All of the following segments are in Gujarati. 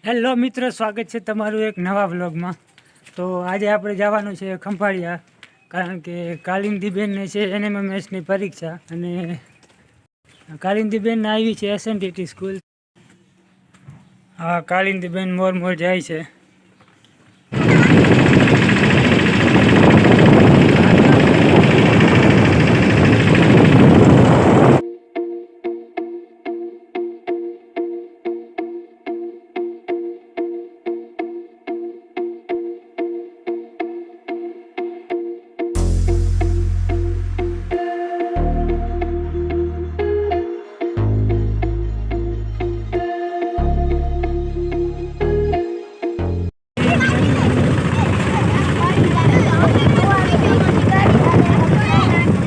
હેલો મિત્રો, સ્વાગત છે તમારું એક નવા વ્લોગમાં। તો આજે આપણે જવાનું છે ખંભાળિયા, કારણ કે કાલિંદીબેનને છે NMMSની પરીક્ષા, અને કાલિંદીબેન આવી છે SNDT સ્કૂલ। હા, કાલિંદીબેન મોર જાય છે।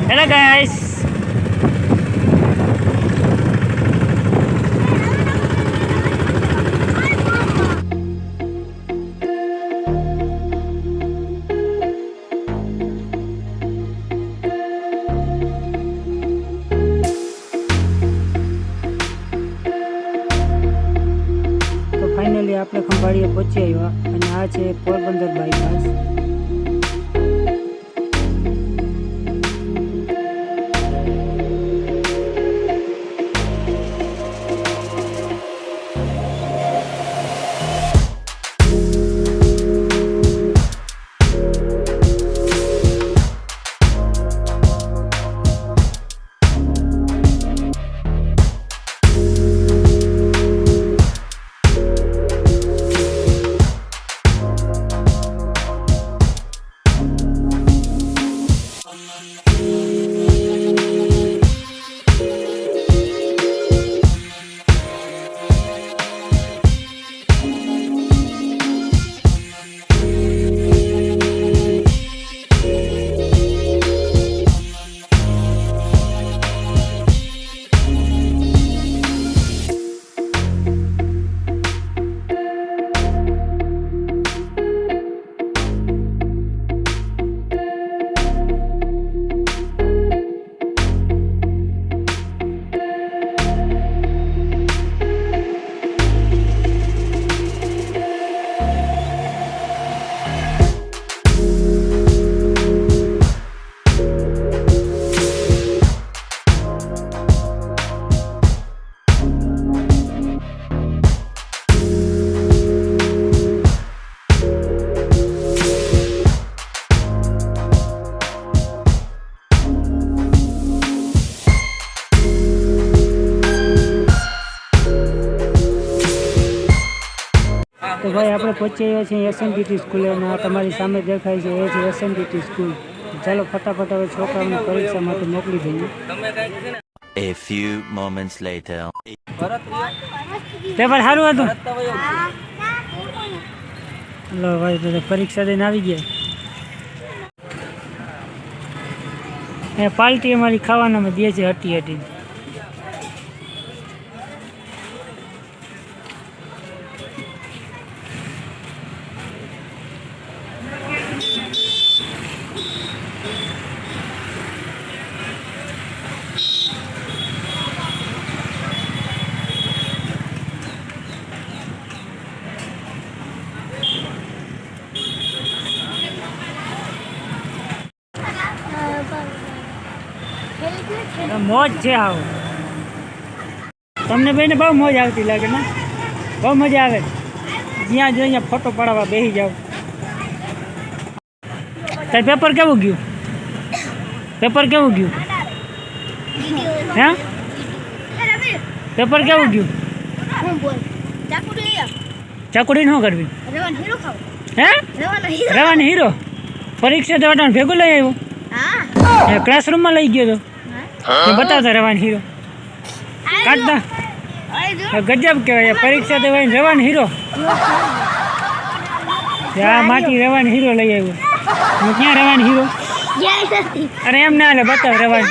Hello guys. તો ફાઇનલી આપણે ખંભાળિયા પહોંચી આવ્યા, અને આ છે પોરબંદર બાયપાસ। તો ભાઈ, આપણે પહોંચી આવ્યા છીએ SNDT સ્કૂલે, અને આ તમારી સામે દેખાય છે એ છે SNDT સ્કૂલ। ચાલો ફટાફટ હવે છોકરાઓને પરીક્ષા માટે મોકલી દઈએ। A few moments later. Paper સારું હતું? લો ભાઈ, તો પરીક્ષા દઈને આવી ગયા। એ પાર્ટી અમારી ખાવાનામાં દે છે હટી હટી। મોજ છે આવો, તમને બેને બહુ મોજ આવતી લાગે ને? બહુ મજા આવે, જ્યાં જો અહીંયા ફોટો પડાવવા બેસી જાવ। તાર પેપર કેવું ગયું? પેપર કેવું ગયું? હે, પેપર કેવું ગયું? ચાકુડી શું કરવી? હે, રવાનો હીરો? પરીક્ષા દેવાના ભેગું લઈ આવ્યો? ક્લાસરૂમમાં લઈ ગયો તો બતાવતા રવાનો હીરો કાઢતા? ગજબ કહેવાય, પરીક્ષા દેવાય રવાનો હીરો। આ માટી રવાનો હીરો લઈ આવ્યો। ક્યાં રવાનો હીરો? અરે એમ ના લે, બતાવ રવાનો।